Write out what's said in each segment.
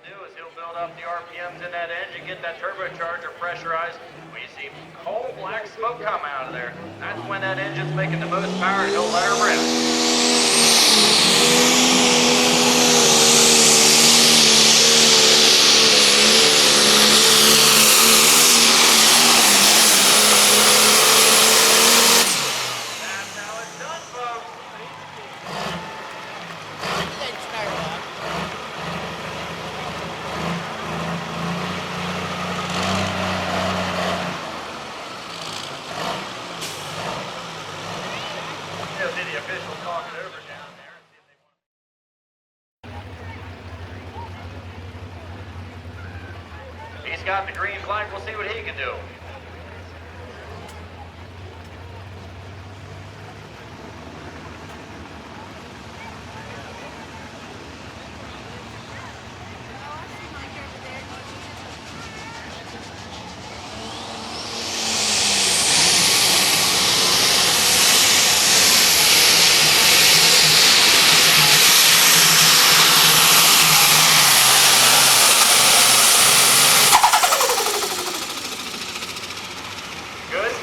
do is he'll build up the RPMs in that engine, get that turbocharger pressurized. When you see coal black smoke come out of there, that's when that engine's making the most power, and he'll let her rip. The officials talking over down there and see if they want. He's got the green flag. We'll see what he can do.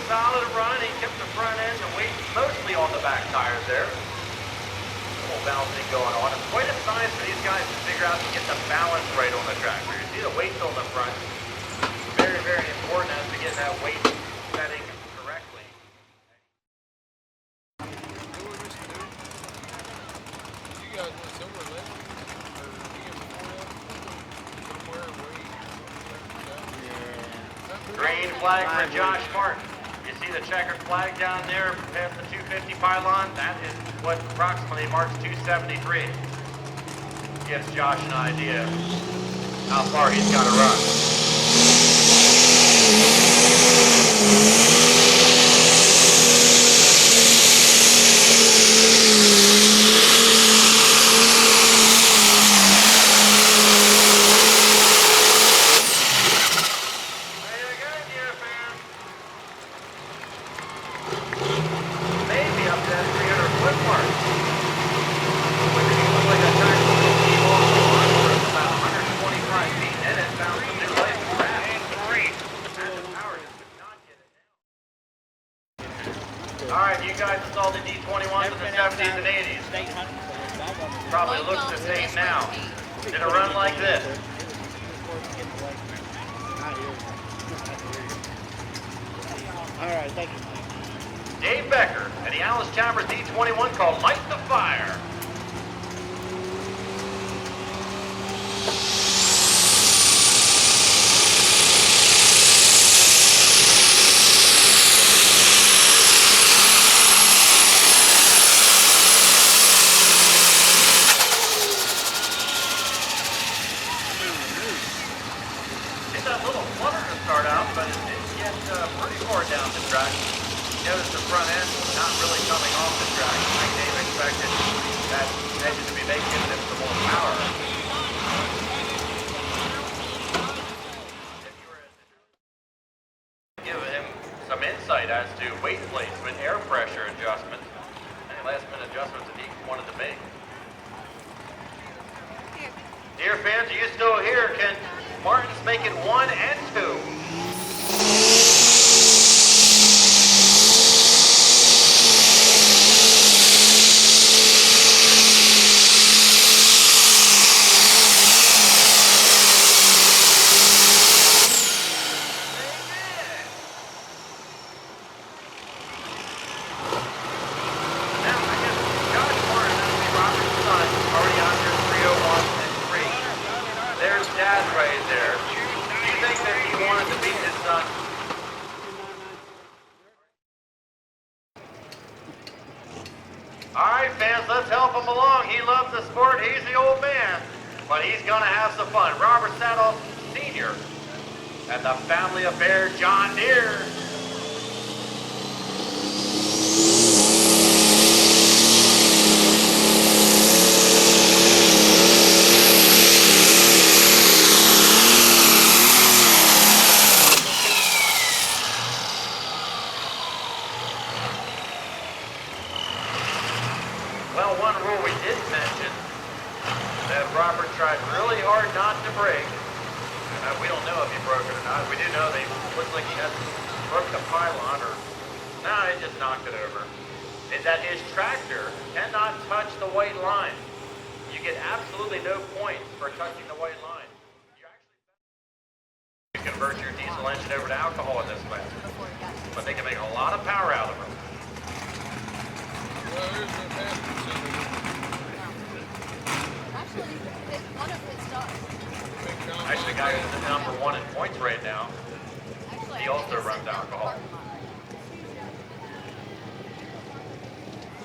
Solid run. He kept the front end and weight mostly on the back tires there. A little balancing going on. It's quite a science for these guys to figure out to get the balance right on the track. You see the weight's on the front. Very, very important as to get that weight setting correctly. You guys want silver left? Or you get before that? Green flag for Josh Martin. You see the checkered flag down there past the 250 pylon? That is what approximately marks 273. Gives Josh an idea how far he's got to run. Alright, you guys installed the D21s in the 70s and 80s. Probably looks the same now. Did it run like this? Alright, thank you. Dave Becker and the Untitled Chapter D21 called Light the Fire. That little flutter to start out, but it did get pretty far down the track. Notice the front end not really coming off the track. Like Dave expected that engine to be making it some more power. Give him some insight as to weight placement, air pressure adjustments, any last minute adjustments that he wanted to make. Dear fans, are you still here? Can Martin's make it 1 and 2? There's Dad right there. Do you think that he wanted to beat his son? Alright fans, let's help him along. He loves the sport. He's the old man. But he's going to have some fun. Robert Saddle Sr. and the family affair John Deere. Well, one rule we did mention Robert tried really hard not to brake. We don't know if he broke it or not. We do know they looked like he had broke the pylon or he just knocked it over. Is that his tractor cannot touch the white line. You get absolutely no points for touching the white line. You convert your diesel engine over to alcohol in this way. But they can make a lot of power out of them. Well, here's the Actually, one of his does. Actually, the guy who's the number one in points right now, Actually, he also runs alcohol.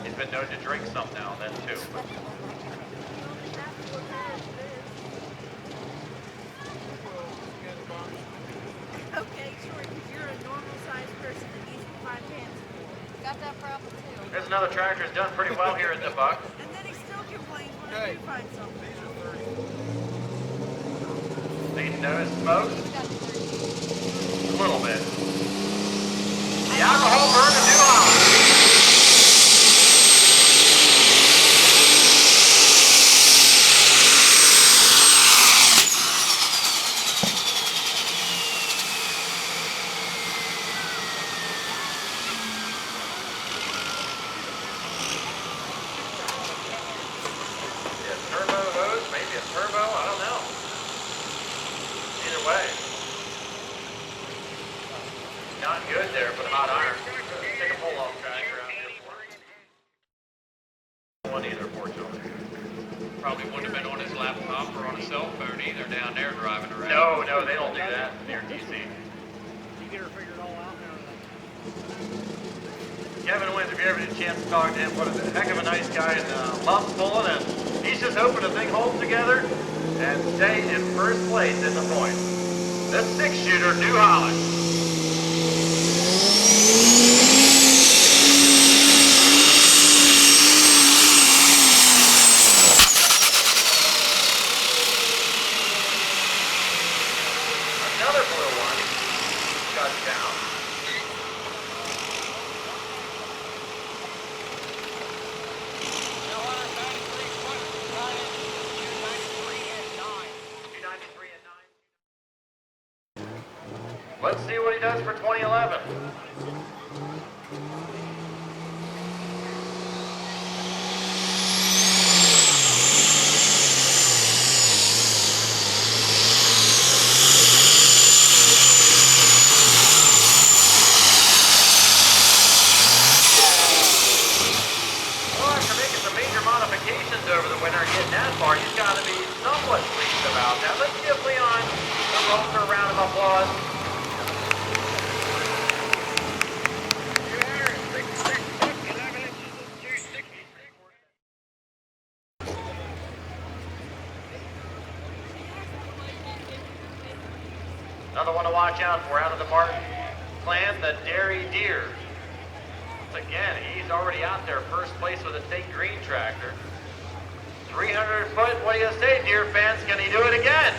He's been known to drink some now and then too. But Okay, sure, because you're a normal sized person that needs to find pants. Got that problem too. there's another tractor who's done pretty well here at the Buck. And then he still complains when I do find something. These are 30. Leading nose smoke, He's got 30. a little bit. The alcohol burned a new house. Turbo hose, maybe a turbo, I don't know. Either way. Not good there, but hot iron. Take a pull-off tractor out here for it. One either, fortunately. Probably wouldn't have been on his laptop or on a cell phone either down there driving around. No, they don't do that near DC. Kevin wins if you ever get a chance to talk to him. What a heck of a nice guy and loves pulling, and he's just hoping the thing holds together and stay in first place in the points. The 6-shooter, New Holland. Another blue one cuts down. Let's see what he does for 2011. Well, after making some major modifications over the winter and getting that far, he's got to be somewhat pleased about that. Let's give Leon a round of applause. Another one to watch out for out of the Martin clan, the Dairy Deer. Once again, he's already out there, first place with a state green tractor. 300 foot, what do you say, Deer fans? Can he do it again?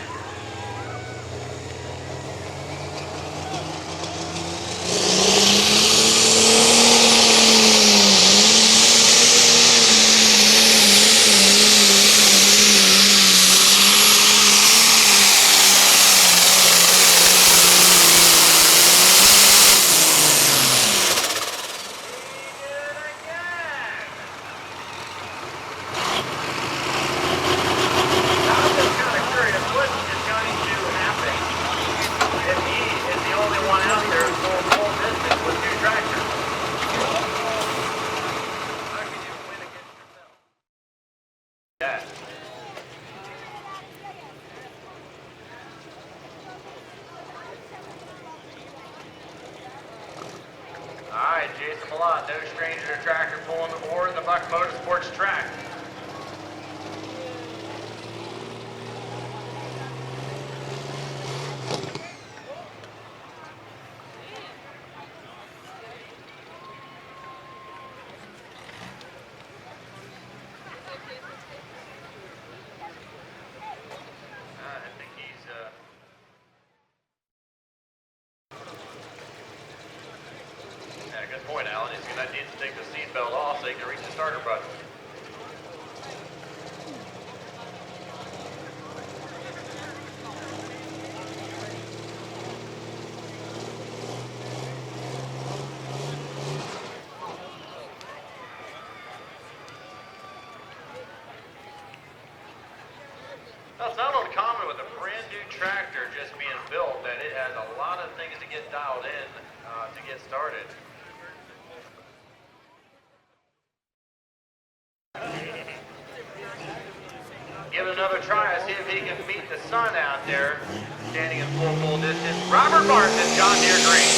Alright, Jason Malott, no stranger to tractor pulling the board in the Buck Motorsports track. I think he's yeah, good point, Alan. He's going to need to take the seatbelt off so he can reach the starter button. another try to see if he can beat the sun out there, standing in full distance. Robert Martin and John Deere Green.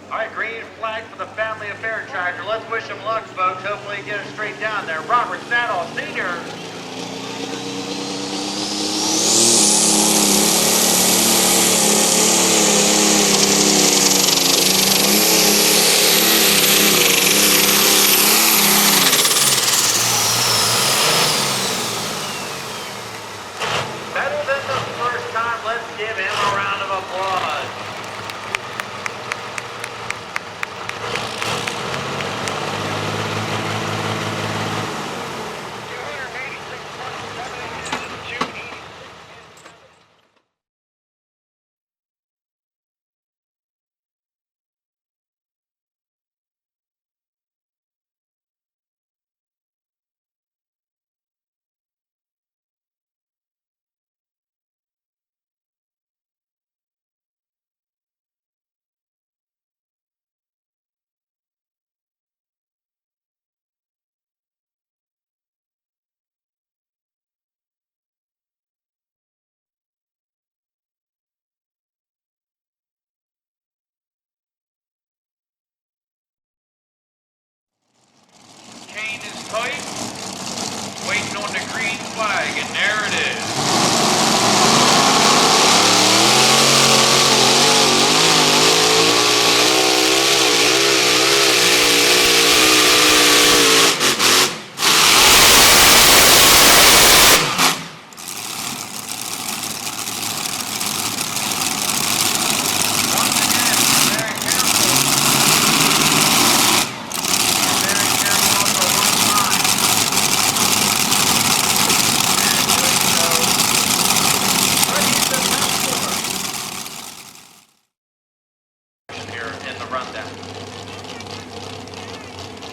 All right, green flag for the family affair tractor. Let's wish him luck, folks. Hopefully get it straight down there. Robert Saddle, Sr. Better than the first time. Let's give him a round of applause. Chain is tight, waiting on the green flag, and there it is.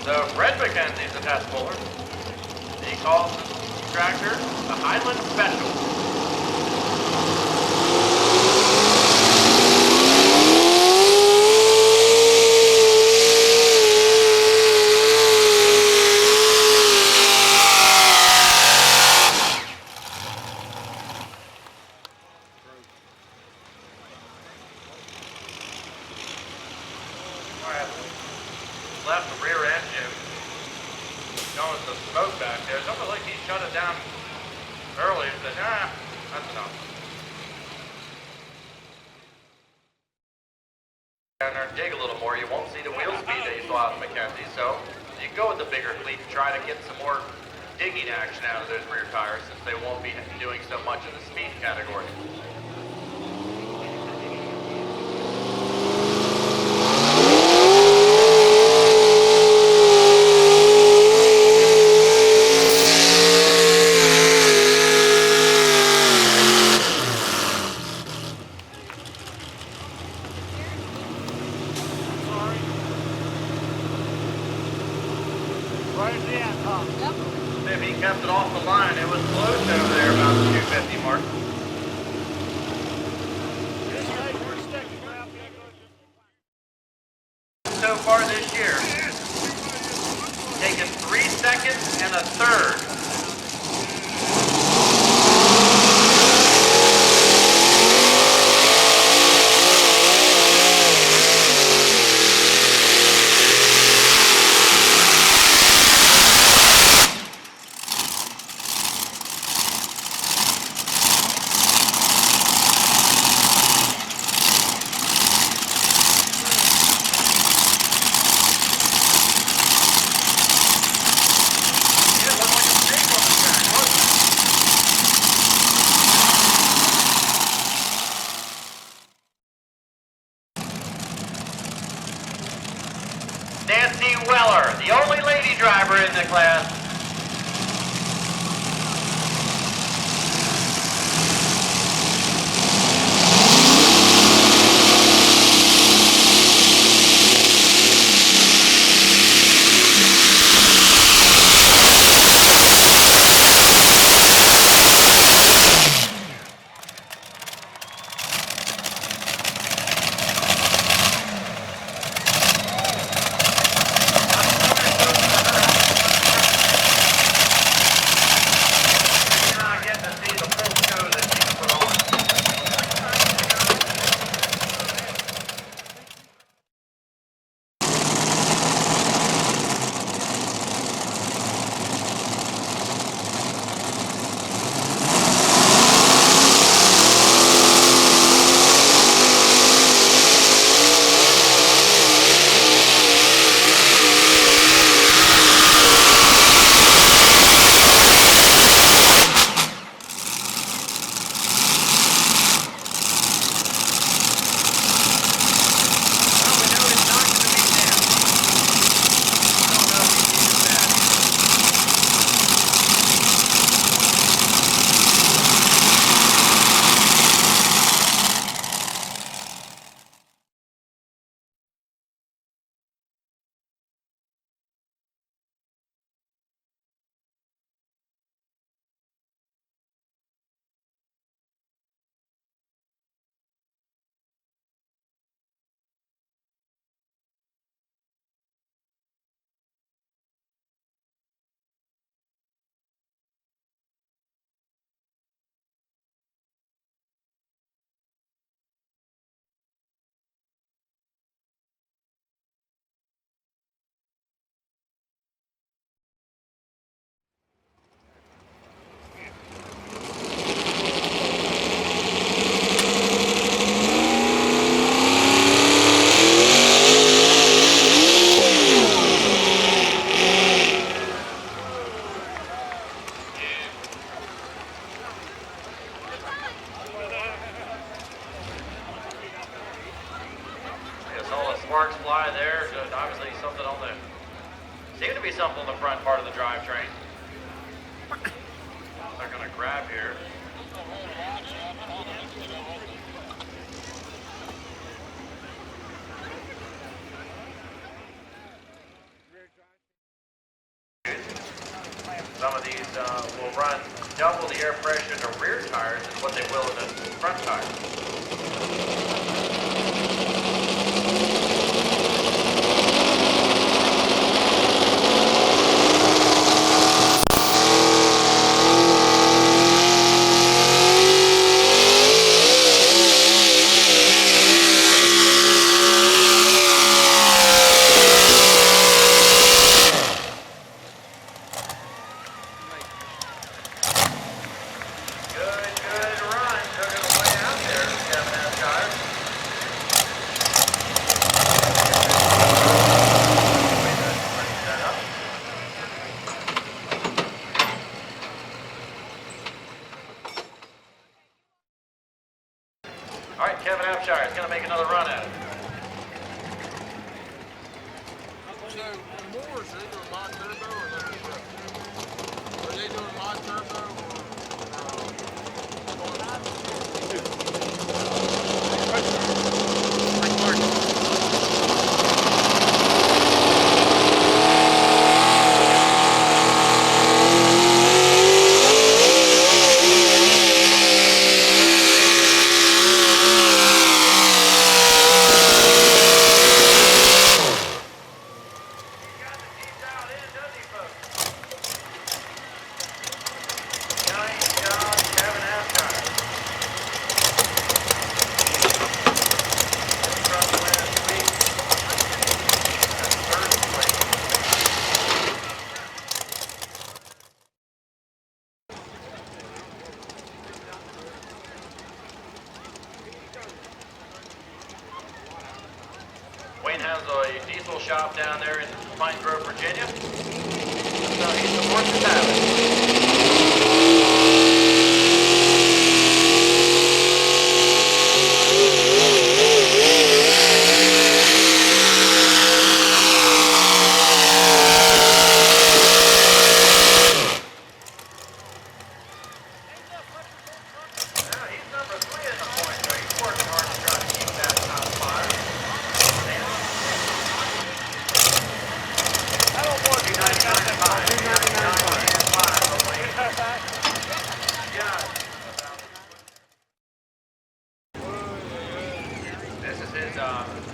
So Fred McKenzie's a test puller. He calls the tractor the Highland Special. Left the rear engine going to the smoke back there. It's almost like he shut it down early and said, that's enough. Down there and dig a little more, you won't see the wheel speed that you saw out of McKenzie. So you can go with the bigger fleet to try to get some more digging action out of those rear tires since they won't be doing so much in the speed category. Right at the end, huh? Yep. If he kept it off the line, it was close over there about the 250 mark. This way, we're sticking around. So far this year, taken 3 seconds and a third. class. Sparks fly there. Just obviously something on the, seems to be something on the front part of the drivetrain. They're going to grab here. Some of these will run double the air pressure in the rear tires as what they will in the front tires. Good run. Took it away out there, Kevin Ascott. All right, Kevin Abshire is going to make another run at it. So, the Moors, are they doing mod turbo or electric? Are they doing mod turbo or? Wayne has a diesel shop down there in Pine Grove, Virginia. So he supports his habit.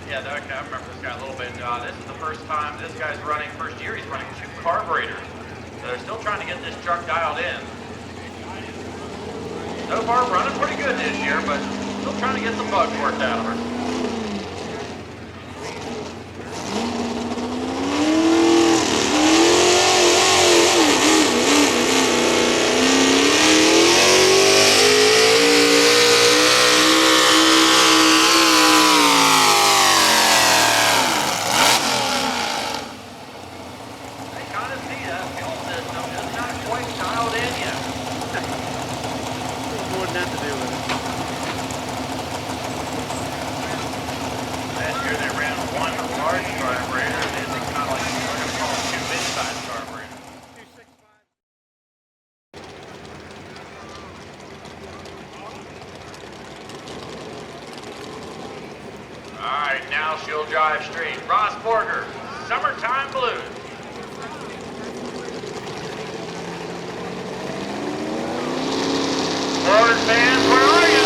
yeah, okay, I remember this guy a little bit. This is the first time this guy's running, first year he's running 2 carburetors. So they're still trying to get this truck dialed in. So far running pretty good this year, but still trying to get some bugs worked out of her. Alright, now she'll drive straight. Ross Borger, Summertime Blues. Ford fans, where are you?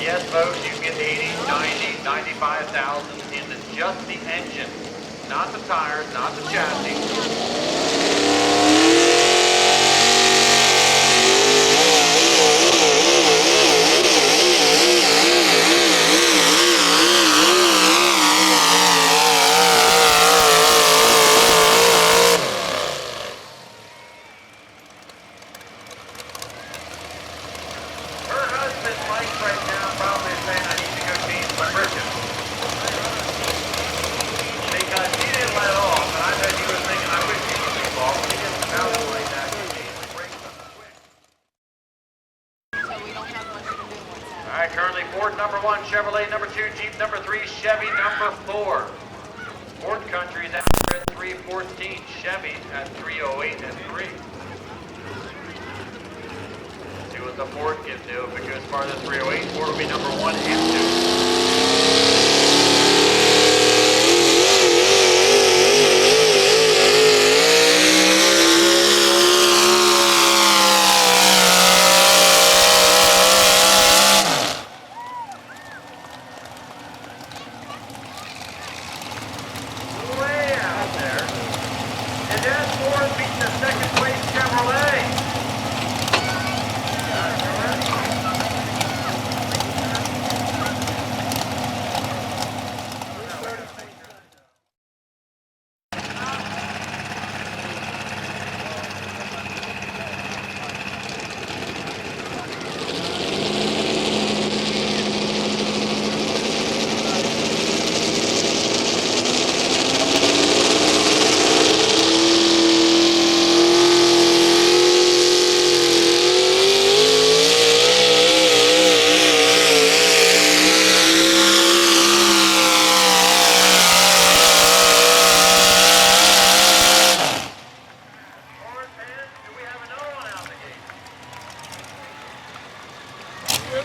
Yes, folks, you can get 80, 90, 95,000 into just the engine, not the tires, not the chassis. Alright, currently Ford number 1, Chevrolet number 2, Jeep number 3, Chevy number 4. Ford Country's out there at 314, Chevy at 308 and 3. See what the Ford can do. If it goes far to 308, Ford will be number 1 and 2.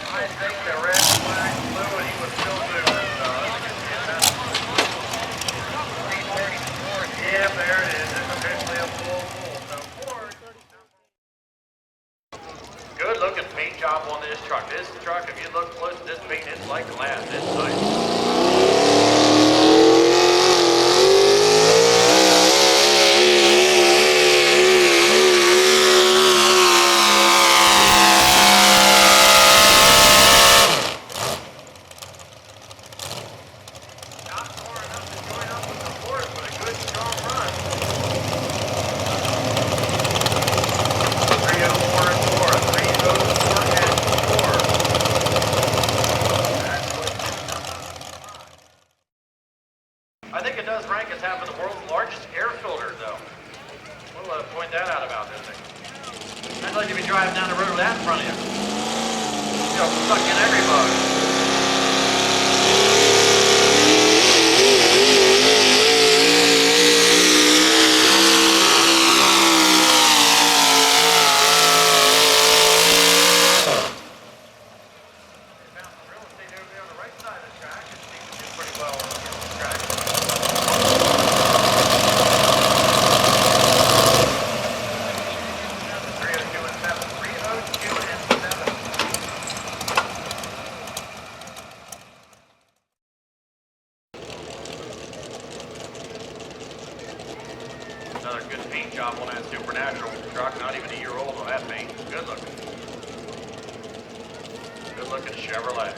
I think the red flag flew and he was still moving, so yeah, there it is. It's officially a full. So Ford. Good looking paint job on this truck. This truck, if you look close to this paint, it's like glass. It's nice. I think it does rank as having the world's largest air filter, though. We'll point that out about this thing. I'd like to be driving down the road with that in front of you. You'll suck in every bug. truck, not even a year old on that paint. Good looking. Good looking Chevrolet.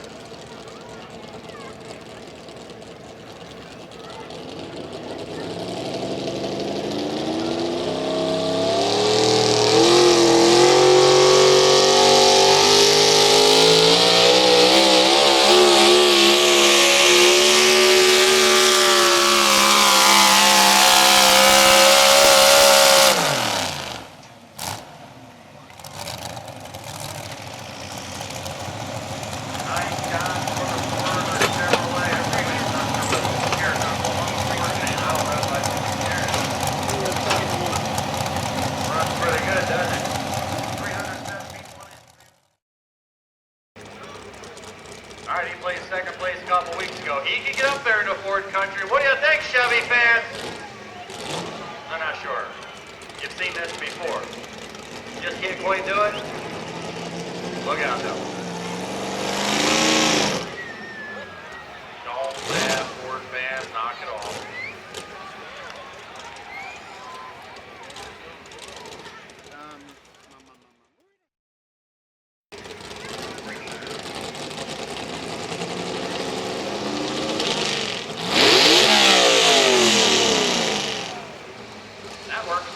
Nice job for the Ford Chevrolet. Everybody's not coming here now. I'm a Ford fan. I don't know if I can hear it. Runs pretty good, doesn't it? 371. All right, he played second place a couple weeks ago. He can get up there in the Ford country. What do you think, Chevy fans? I'm not sure. You've seen this before. Just can't quite do it? Look out, though. All bad Ford fans, knock it off. That works.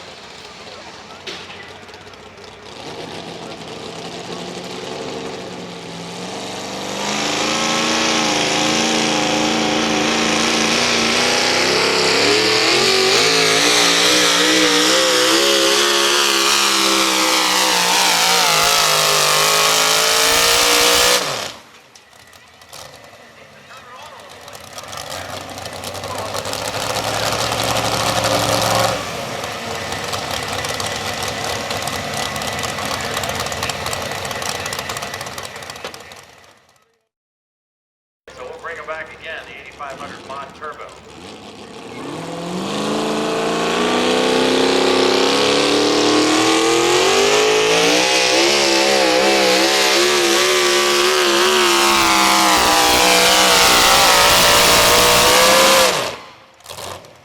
So we'll bring them back again, the 8500 mod turbo.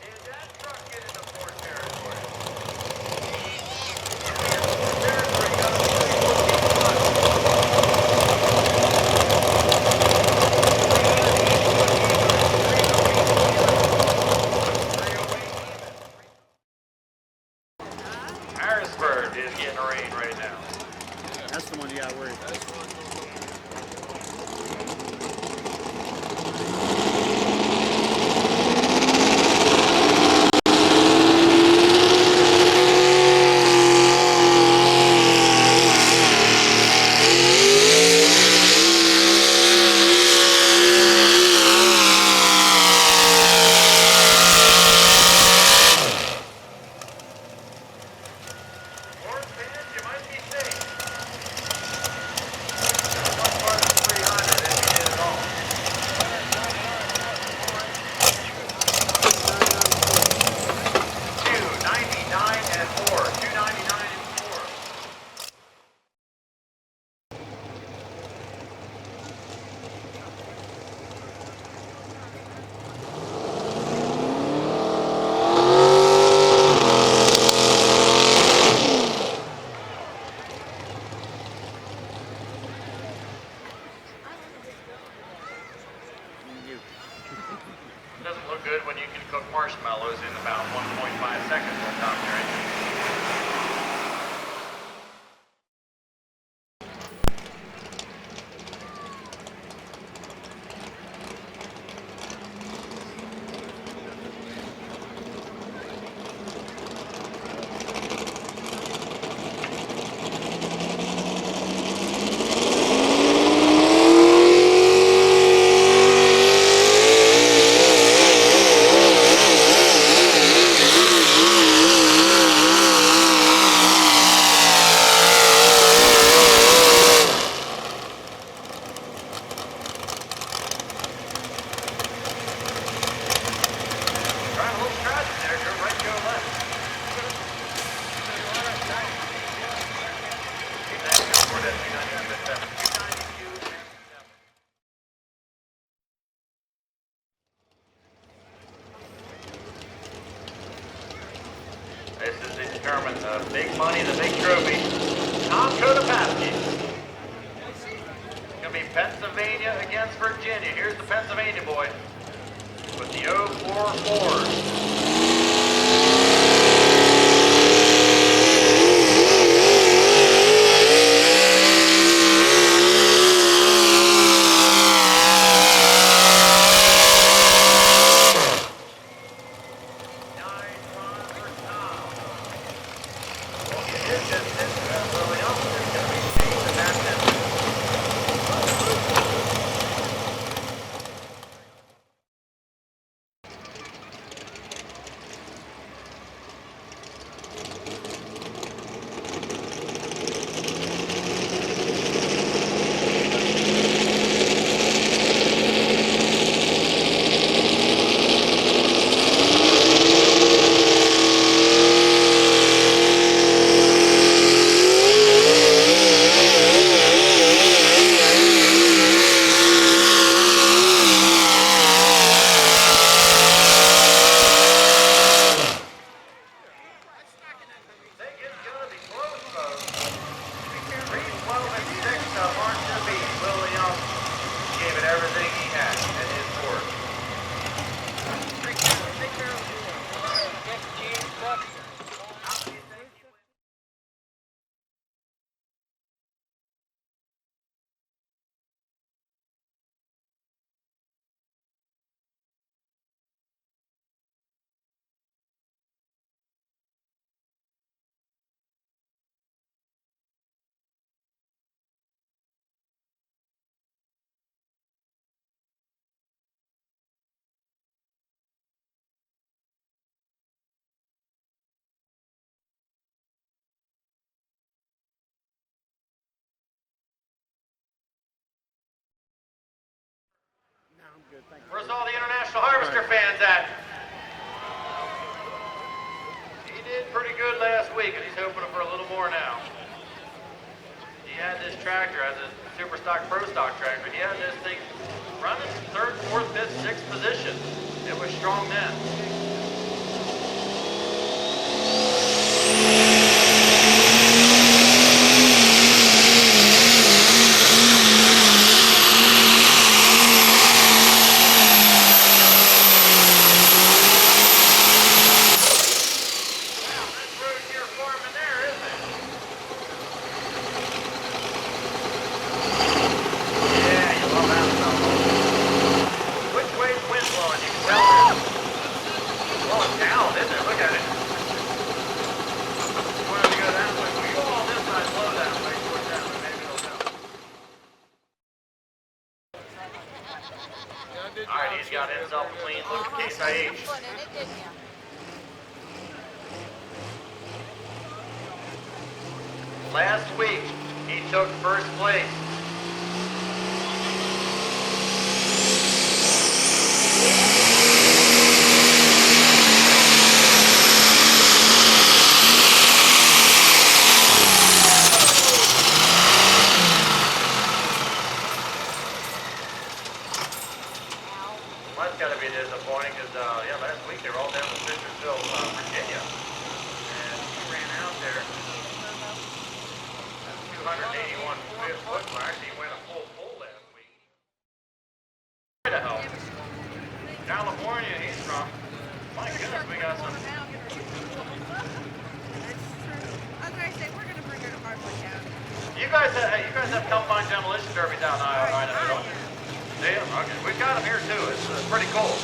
Did that truck get into Ford territory? Harrisburg is getting rain right now. That's the one you got worried about. Ford fans, you might be safe. money, the big trophy. Tom Kotopatsky. It's going to be Pennsylvania against Virginia. Here's the Pennsylvania boy with the 044. Where's all the International Harvester fans at? He did pretty good last week, and he's hoping for a little more now. He had this tractor as a super stock, pro stock tractor. He had this thing running 3rd, 4th, 5th, 6th position. It was strong then. Alright, he's got himself a clean look at Case IH. Put in it, didn't you? Last week, he took 1st place. Well, that's got to be disappointing because, yeah, last week they were all down in Citrusville, Virginia. And he ran out there. 281 foot. Actually, he went a full last week. Idaho. California, he's from. My goodness, we got some. That's true. I was going to say, we're going to bring her to Hartford County. You guys have combine demolition derbies down in Idaho, don't you? Yeah, okay. We've got them here too. It's pretty cool.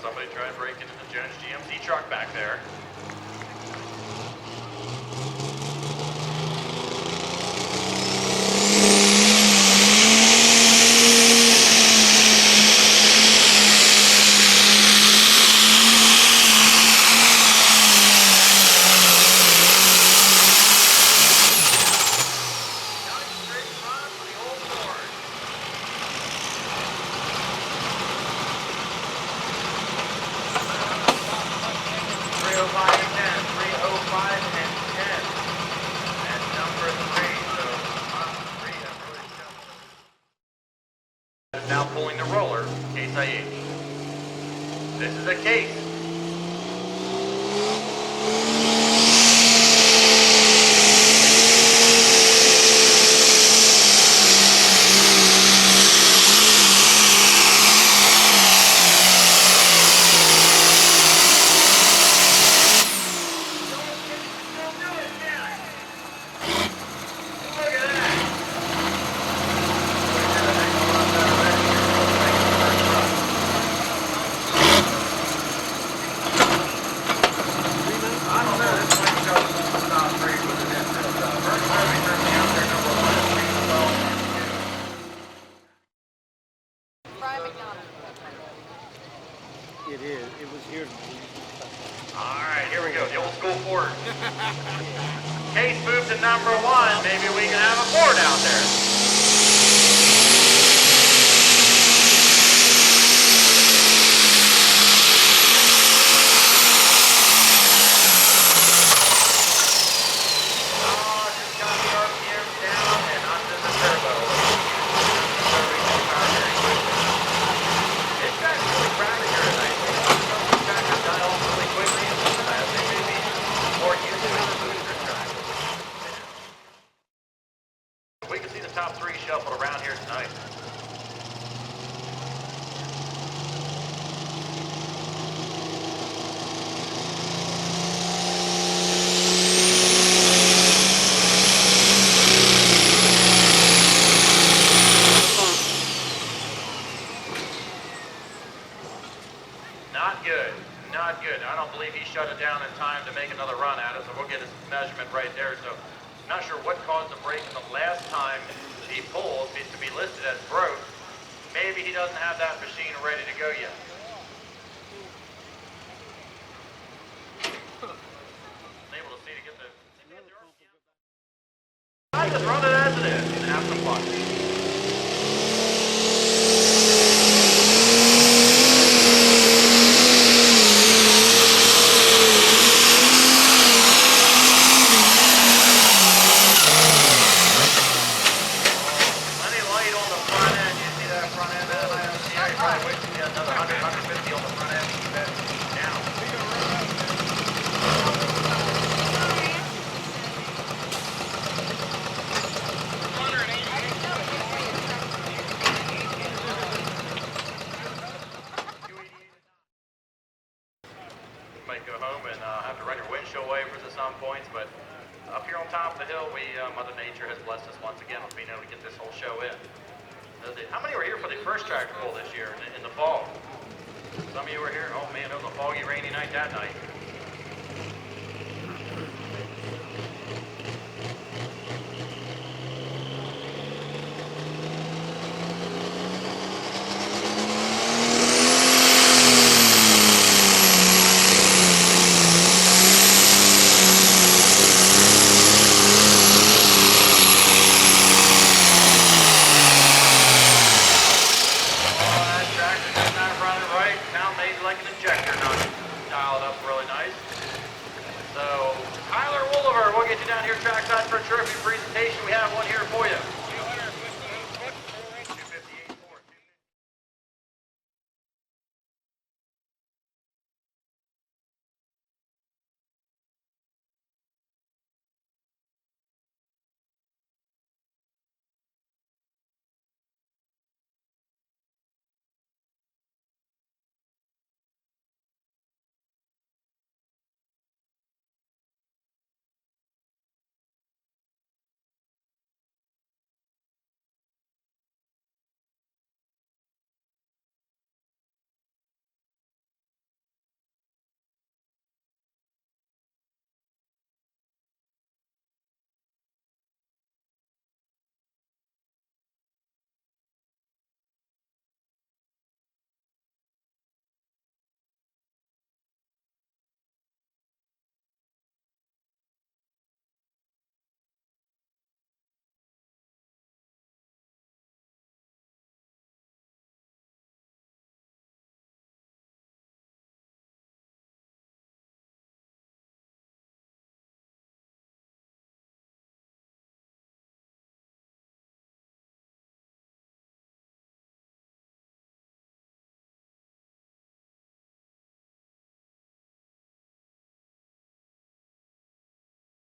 somebody try and break into the Jones GMC truck back there. Now pulling the roller, Case IH. This is a case. It is. It was here. Alright, here we go, the old school Ford. Case moved to number 1, maybe we can have a Ford out there. Just got the RPM down and onto the turbo. It's actually crowded here tonight. Tractor got off really quickly. I think maybe more used to the booster track. We can see the top 3 shuffled around here tonight. Not good. Not good. I don't believe he shut it down in time to make another run at it, so we'll get his measurement right there. So, not sure what caused the break the last time he pulled to be listed as broke. Maybe he doesn't have that machine ready to go yet. Able to see to get the... I just run it as it is and have some fun. Might go home and have to run your windshield wipers at some points, but up here on top of the hill, Mother Nature has blessed us once again with being able to get this whole show in. How many were here for the first tractor pull this year in the fall? Some of you were here. Oh man, it was a foggy, rainy night that night.